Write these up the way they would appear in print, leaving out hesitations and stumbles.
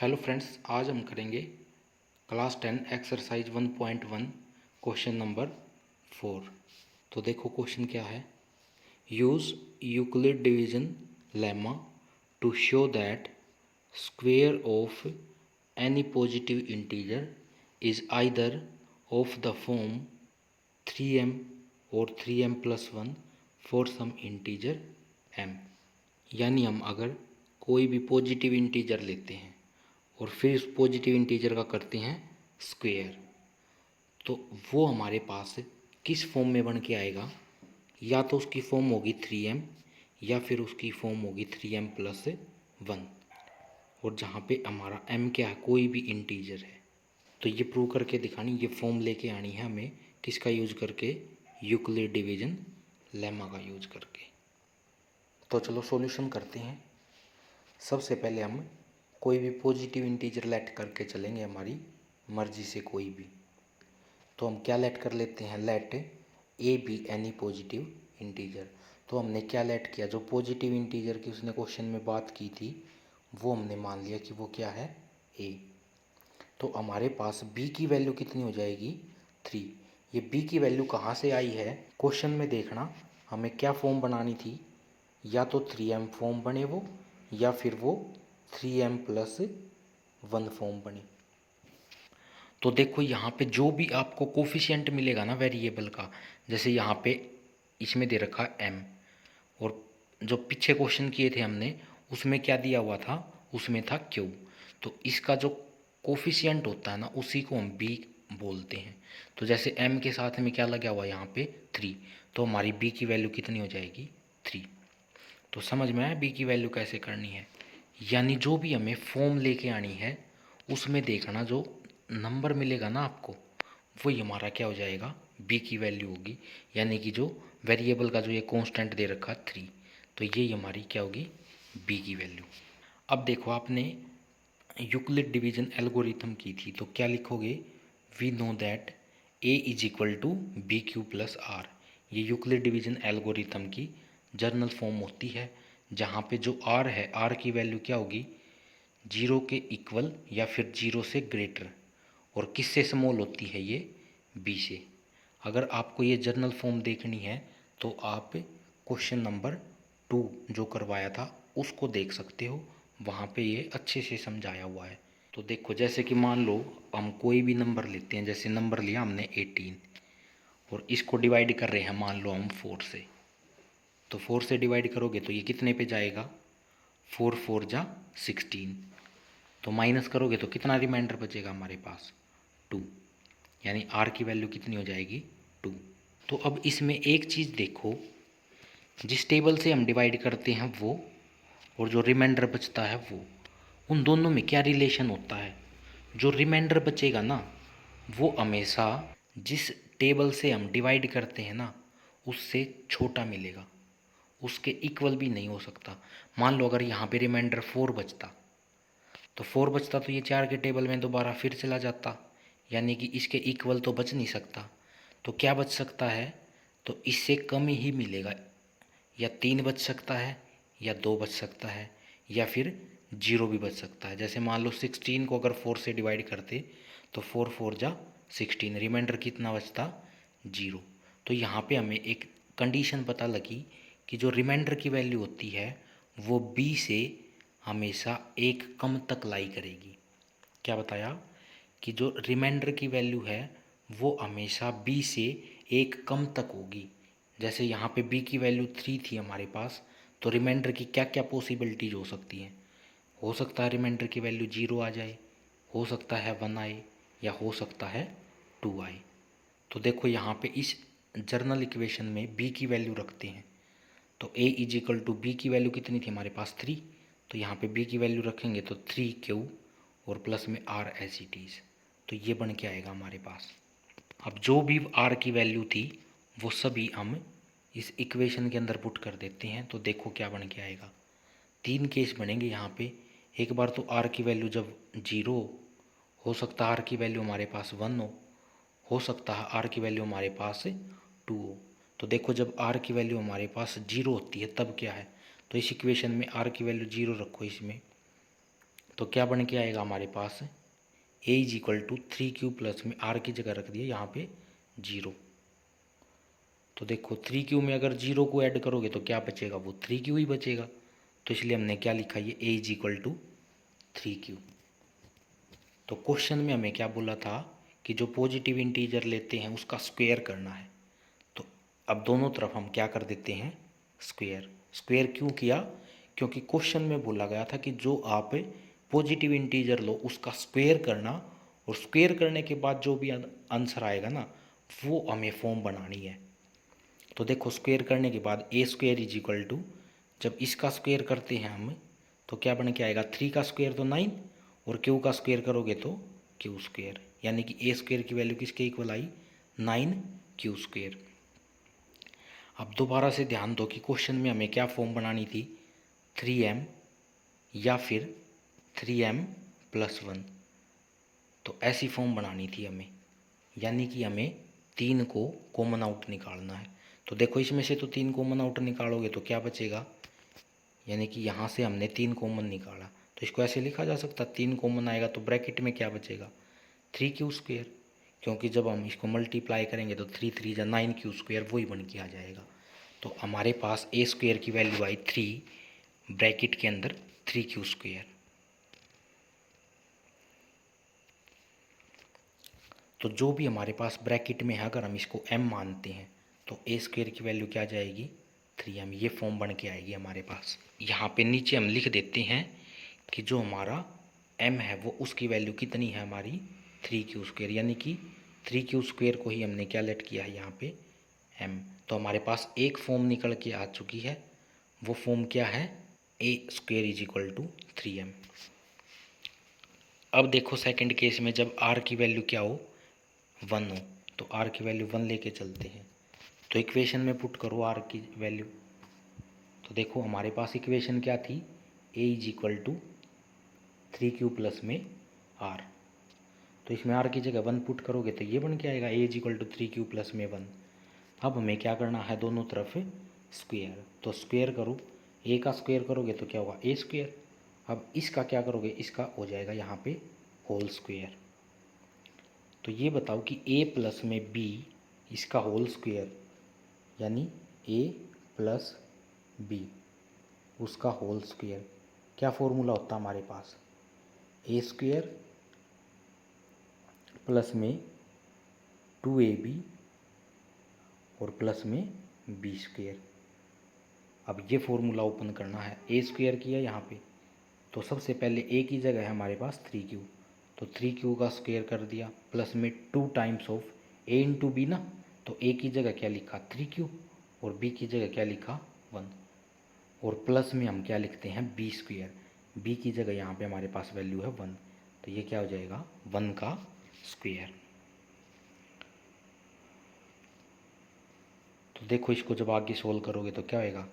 Hello friends, आज हम करेंगे क्लास 10 एक्सरसाइज 1.1 क्वेश्चन नंबर 4। तो देखो क्वेश्चन क्या है। Use Euclid division lemma to show that square of any positive integer is either of the form 3m और 3m+1 for some integer m। यानी हम अगर कोई भी पॉजिटिव इंटीजर लेते हैं और फिर उस पॉजिटिव इंटीजर का करते हैं स्क्वेयर, तो वो हमारे पास किस फॉर्म में बन के आएगा। या तो उसकी फॉर्म होगी 3m या फिर उसकी फॉर्म होगी 3m+1। और जहाँ पे हमारा m क्या है, कोई भी इंटीजर है। तो ये प्रूव करके दिखानी, ये फॉर्म लेके आनी है हमें किसका यूज करके, यूक्लिड डिवीजन लेमा का यूज करके। तो चलो सॉल्यूशन करते हैं। सबसे पहले हम कोई भी पॉजिटिव इंटीजर लेट करके चलेंगे, हमारी मर्जी से कोई भी। तो हम क्या लेट कर लेते हैं, let a be any positive integer. तो हमने क्या लेट किया, जो पॉजिटिव इंटीजर की उसने क्वेश्चन में बात की थी वो हमने मान लिया कि वो क्या है, ए। तो हमारे पास बी की वैल्यू कितनी हो जाएगी, 3। ये बी की वैल्यू कहाँ से आई है, क्वेश्चन में देखना हमें क्या फॉर्म बनानी थी। या तो 3m फॉर्म बने वो, या फिर वो 3m+1 फॉर्म बने। तो देखो यहाँ पे जो भी आपको कोफिशिएंट मिलेगा ना वेरिएबल का, जैसे यहाँ पे इसमें दे रखा m, और जो पीछे क्वेश्चन किए थे हमने उसमें क्या दिया हुआ था, उसमें था q। तो इसका जो कोफिशिएंट होता है ना, उसी को हम b बोलते हैं। तो जैसे m के साथ में क्या लगा हुआ है यहाँ पे 3, तो हमारी b की वैल्यू कितनी हो जाएगी, 3। तो समझ में आया बी की वैल्यू कैसे करनी है। यानी जो भी हमें फॉर्म लेके आनी है उसमें देखना जो नंबर मिलेगा ना आपको, वही हमारा क्या हो जाएगा, बी की वैल्यू होगी। यानी कि जो वेरिएबल का जो ये कांस्टेंट दे रखा 3, तो यही हमारी क्या होगी, बी की वैल्यू। अब देखो आपने यूक्लिड डिवीजन एल्गोरिथम की थी, तो क्या लिखोगे, we know that a is equal to b q plus r. ये यूक्लिड डिवीजन एल्गोरिथम की जर्नल फॉर्म होती है, जहाँ पे जो आर है, आर की वैल्यू क्या होगी, 0 के इक्वल या फिर 0 से ग्रेटर। और किससे स्मॉल होती है ये, बी से। अगर आपको ये जर्नल फॉर्म देखनी है तो आप क्वेश्चन नंबर 2 जो करवाया था उसको देख सकते हो, वहाँ पे ये अच्छे से समझाया हुआ है। तो देखो जैसे कि मान लो हम कोई भी नंबर लेते हैं, जैसे नंबर लिया हमने 18 और इसको डिवाइड कर रहे हैं मान लो हम 4 से। तो 4 से डिवाइड करोगे तो ये कितने पे जाएगा, 4 4 जा 16। तो माइनस करोगे तो कितना रिमाइंडर बचेगा हमारे पास, 2। यानी आर की वैल्यू कितनी हो जाएगी, 2। तो अब इसमें एक चीज़ देखो, जिस टेबल से हम डिवाइड करते हैं वो, और जो रिमाइंडर बचता है वो, उन दोनों में क्या रिलेशन होता है। जो रिमाइंडर बचेगा ना, वो हमेशा जिस टेबल से हम डिवाइड करते हैं ना उससे छोटा मिलेगा, उसके इक्वल भी नहीं हो सकता। मान लो अगर यहाँ पे रिमाइंडर 4 बचता, तो 4 बचता तो ये 4 के टेबल में दोबारा फिर चला जाता, यानी कि इसके इक्वल तो बच नहीं सकता। तो क्या बच सकता है, तो इससे कम ही मिलेगा। या 3 बच सकता है, या 2 बच सकता है, या फिर 0 भी बच सकता है। जैसे मान लो 16 को अगर 4 से डिवाइड करते तो 4 4 जा 16, रिमाइंडर कितना बचता, 0। तो यहाँ पे हमें एक कंडीशन पता लगी कि जो रिमाइंडर की वैल्यू होती है वो बी से हमेशा एक कम तक लाई करेगी। क्या बताया, कि जो रिमाइंडर की वैल्यू है वो हमेशा बी से एक कम तक होगी। जैसे यहाँ पे बी की वैल्यू 3 थी हमारे पास, तो रिमाइंडर की क्या क्या पॉसिबिलिटीज हो सकती हैं। हो सकता है रिमाइंडर की वैल्यू 0 आ जाए, हो सकता है 1 आए, या हो सकता है 2 आए। तो देखो यहाँ पे इस जर्नल इक्वेशन में बी की वैल्यू रखते हैं, तो ए इज इक्वल टू बी की वैल्यू कितनी थी हमारे पास, 3। तो यहाँ पे बी की वैल्यू रखेंगे तो 3q और प्लस में आर एस इट इज़। तो ये बन के आएगा हमारे पास। अब जो भी आर की वैल्यू थी वो सभी हम इस इक्वेशन के अंदर पुट कर देते हैं। तो देखो क्या बन के आएगा, 3 केस बनेंगे यहाँ पे। एक बार तो आर की वैल्यू जब 0 हो सकता है आर की वैल्यू हमारे पास 1 हो सकता है आर की वैल्यू हमारे पास 2 हो। तो देखो जब आर की वैल्यू हमारे पास 0 होती है तब क्या है, तो इस इक्वेशन में आर की वैल्यू 0 रखो इसमें, तो क्या बन के आएगा हमारे पास, a is equal to 3q plus में आर की जगह रख दिया यहाँ पे 0। तो देखो 3q में अगर 0 को ऐड करोगे तो क्या बचेगा, वो 3q ही बचेगा। तो इसलिए हमने क्या लिखा, ये ए इज इक्वल टू 3q। तो क्वेश्चन में हमें क्या बोला था कि जो पॉजिटिव इंटीजर लेते हैं उसका स्क्वायर करना है। तो अब दोनों तरफ हम क्या कर देते हैं, स्क्वायर। स्क्वायर क्यों किया, क्योंकि क्वेश्चन में बोला गया था कि जो आप पॉजिटिव इंटीजर लो उसका स्क्वायर करना, और स्क्वायर करने के बाद जो भी आंसर आएगा ना वो हमें फॉर्म बनानी है। तो देखो स्क्वायर करने के बाद ए स्क्वायर इज इक्वल टू, जब इसका स्क्वायर करते हैं हम तो क्या बन के आएगा, 3 का स्क्वायर तो 9, और क्यू का स्क्वायर करोगे तो क्यू स्क्वायर, यानी कि ए स्क्वायर की वैल्यू किसके इक्वल आई, 9q स्क्वायर। अब दोबारा से ध्यान दो कि क्वेश्चन में हमें क्या फॉर्म बनानी थी, 3m या फिर 3m प्लस 1। तो ऐसी फॉर्म बनानी थी हमें, यानी कि हमें 3 को कॉमन आउट निकालना है। तो देखो इसमें से तो 3 कॉमन आउट निकालोगे तो क्या बचेगा, यानी कि यहाँ से हमने 3 कॉमन निकाला तो इसको ऐसे लिखा जा सकता, 3 कॉमन आएगा तो ब्रैकेट में क्या बचेगा, 3q स्क्वायर, क्योंकि जब हम इसको मल्टीप्लाई करेंगे तो 3 3 जा 9q स्क्वायर वही बन के आ जाएगा। तो हमारे पास ए स्क्वायर की वैल्यू आई 3, ब्रैकेट के अंदर 3q स्क्वायर। तो जो भी हमारे पास ब्रैकेट में है अगर हम इसको m मानते हैं तो ए स्क्वायर की वैल्यू क्या जाएगी, 3m। ये फॉर्म बन के आएगी हमारे पास। यहाँ पे नीचे हम लिख देते हैं कि जो हमारा m है वो उसकी वैल्यू कितनी है हमारी, 3q स्क्वायर, यानी कि 3q स्क्वायर को ही हमने क्या लेट किया है यहाँ पे m। तो हमारे पास एक फॉर्म निकल के आ चुकी है, वो फॉर्म क्या है, a square is equal to 3m। अब देखो सेकंड केस में जब r की वैल्यू क्या हो, 1 हो, तो r की वैल्यू 1 लेके चलते हैं। तो इक्वेशन में पुट करो r की वैल्यू। तो देखो हमारे पास इक्वेशन क्या थी, a is equal to 3q plus में r। तो इसमें r की जगह 1 पुट करोगे तो ये बन के आएगा a is equal to 3q plus में 1। अब हमें क्या करना है, दोनों तरफ स्क्वायर। तो स्क्वायर करो, a का स्क्वायर करोगे तो क्या होगा, a स्क्वायर। अब इसका क्या करोगे, इसका हो जाएगा यहाँ पे होल स्क्वायर। तो ये बताओ कि a प्लस में b इसका होल स्क्वायर, यानी a प्लस b उसका होल स्क्वायर, क्या फॉर्मूला होता है हमारे पास, ए स्क्वायर प्लस में 2ab और प्लस में b स्क्वायर। अब ये फॉर्मूला ओपन करना है, ए स्क्वायर किया यहाँ पे, तो सबसे पहले a की जगह है हमारे पास 3q, तो 3q का स्क्वायर कर दिया प्लस में 2 times of a into b ना, तो a की जगह क्या लिखा 3q और b की जगह क्या लिखा 1, और प्लस में हम क्या लिखते हैं बी स्क्वायर, बी की जगह यहाँ पे हमारे पास वैल्यू है 1, तो ये क्या हो जाएगा 1 का स्क्वायर। तो देखो इसको जब आगे सोल्व करोगे तो क्या होएगा,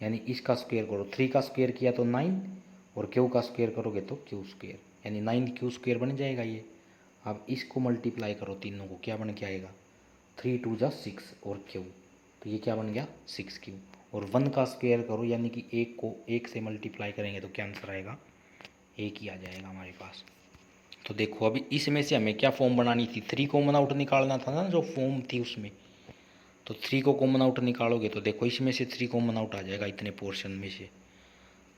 यानी इसका स्क्वायर करो, 3 का स्क्वायर किया तो 9, और क्यू का स्क्वायर करोगे तो क्यू स्क्वायर, यानी 9q स्क्वायर बन जाएगा ये। अब इसको मल्टीप्लाई करो तीनों को, क्या बन के आएगा, 3 2 जा 6 और क्यू, तो ये क्या बन गया 6q। और 1 का स्क्वायर करो, यानी कि एक को एक से मल्टीप्लाई करेंगे तो क्या आंसर आएगा, एक ही आ जाएगा हमारे पास। तो देखो अभी इसमें से हमें क्या फॉर्म बनानी थी, 3 कॉमन आउट निकालना था ना जो फॉर्म थी उसमें। तो 3 को कॉमन आउट निकालोगे तो देखो इसमें से 3 कॉमन आउट आ जाएगा इतने पोर्शन में से।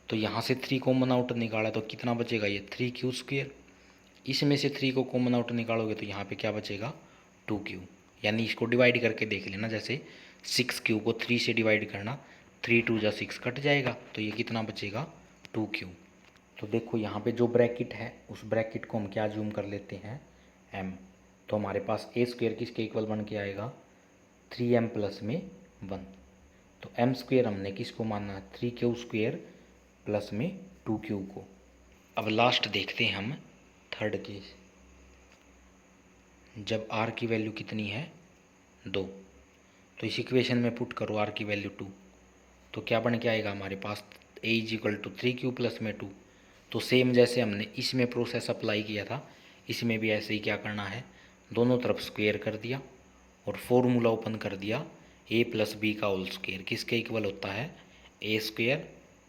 तो यहाँ से 3 कॉमन आउट निकाला तो कितना बचेगा, ये 3q स्क्वायर। इसमें से 3 को कॉमन आउट निकालोगे तो यहाँ पे क्या बचेगा 2q, यानी इसको डिवाइड करके देख लेना, जैसे 6q को 3 से डिवाइड करना, 3 2 जा 6 कट जाएगा, तो ये कितना बचेगा 2q। तो देखो यहाँ पे जो ब्रैकेट है उस ब्रैकेट को हम क्या जूम कर लेते हैं m। तो हमारे पास ए स्क्वायर किसके इक्वल बन के आएगा 3m प्लस में 1। तो m स्क्वायर हमने किसको माना है 3q स्क्वायर प्लस में 2q को। अब लास्ट देखते हैं हम थर्ड केस, जब r की वैल्यू कितनी है 2, तो इस इक्वेशन में पुट करो r की वैल्यू 2, तो क्या बन के आएगा हमारे पास a is equal to 3q plus में 2। तो सेम जैसे हमने इसमें प्रोसेस अप्लाई किया था, इसमें भी ऐसे ही क्या करना है, दोनों तरफ स्क्वायर कर दिया और फॉर्मूला ओपन कर दिया, a प्लस बी का होल स्क्वायर किसके इक्वल होता है, a स्क्वायर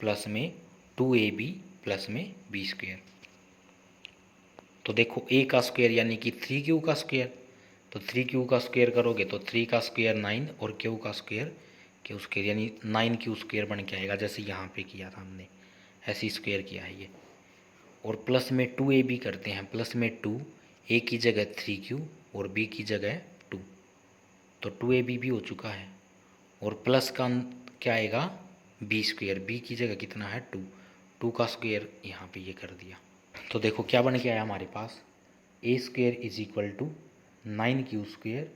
प्लस में 2ab प्लस में b स्क्वायर। तो देखो a का स्क्वायर यानी कि 3q का स्क्वायर, तो 3q का स्क्वायर करोगे तो 3 का स्क्वायर 9 और q का स्क्वायर q स्क्वायर यानी 9q स्क्वायर बन के आएगा, जैसे यहाँ पे किया था हमने ऐसे स्क्वायर किया है ये। और प्लस में 2ab करते हैं, प्लस में 2, a की जगह 3q और b की जगह 2, तो 2ab भी हो चुका है। और प्लस का क्या आएगा b स्क्वायर, b की जगह कितना है 2, 2 का स्क्वायर यहाँ पे ये कर दिया। तो देखो क्या बन के आया हमारे पास, a square is equal to 9q square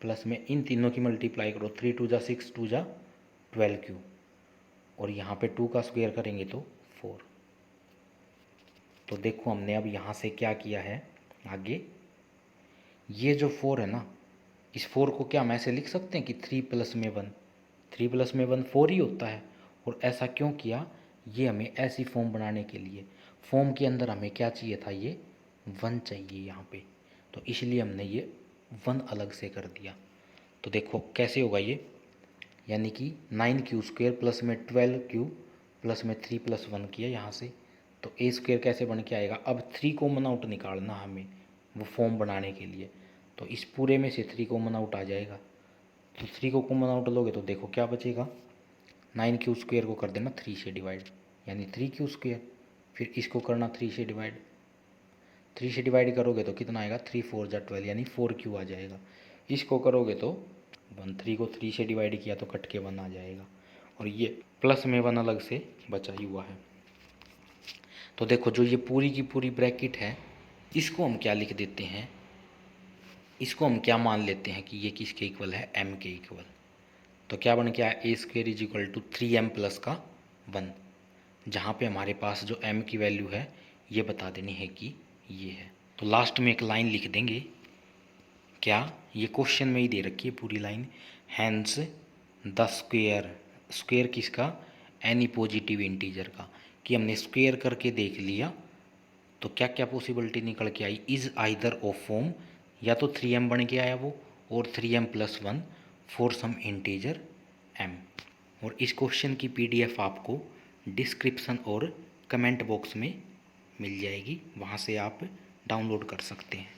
plus में इन तीनों की मल्टीप्लाई करो, 3 2 जा 6 2 जा 12q, और यहाँ पे 2 का स्क्वायर करेंगे तो 4। तो देखो हमने अब यहाँ से क्या किया है आगे, ये जो 4 है ना, इस 4 को क्या हम ऐसे लिख सकते हैं कि 3 प्लस में 1, 3 प्लस में 1 4 ही होता है। और ऐसा क्यों किया, ये हमें ऐसी फॉर्म बनाने के लिए, फॉर्म के अंदर हमें क्या चाहिए था, ये 1 चाहिए यहाँ पे, तो इसलिए हमने ये 1 अलग से कर दिया। तो देखो कैसे होगा ये, यानी कि 9q स्क्वायर प्लस में 12q प्लस में 3 प्लस 1 किया यहाँ से, तो a स्क्वायर कैसे बन के आएगा। अब 3 कॉमन आउट निकालना हमें वो फॉर्म बनाने के लिए, तो इस पूरे में से 3 कॉमन आउट आ जाएगा, तो 3 को कॉमन आउट लोगे तो देखो क्या बचेगा, 9q स्क्वायर को कर देना 3 से डिवाइड यानी 3q स्क्वायर, फिर इसको करना 3 से डिवाइड, 3 से डिवाइड करोगे तो कितना आएगा, 3 4 जा 12 यानी 4q आ जाएगा। इसको करोगे तो 1, 3 को 3 से डिवाइड किया तो कट के 1 आ जाएगा, और ये प्लस में 1 अलग से बचा ही हुआ है। तो देखो जो ये पूरी की पूरी ब्रैकेट है, इसको हम क्या लिख देते हैं, इसको हम क्या मान लेते हैं कि ये किसके इक्वल है, m के इक्वल। तो क्या बन गया, a square is equal to 3m plus का 1, जहाँ पे हमारे पास जो m की वैल्यू है ये बता देनी है कि ये है। तो लास्ट में एक लाइन लिख देंगे, क्या, ये क्वेश्चन में ही दे रखी है पूरी line, hence the square, square किसका, एनी पॉजिटिव इंटीजर का, कि हमने स्क्वायर करके देख लिया तो क्या क्या पॉसिबिलिटी निकल के आई, इज आइदर ऑफ फॉर्म, या तो 3m बन के आया वो, और 3m प्लस 1 फॉर सम इंटीजर m। और इस क्वेश्चन की PDF आपको डिस्क्रिप्शन और कमेंट बॉक्स में मिल जाएगी, वहाँ से आप डाउनलोड कर सकते हैं।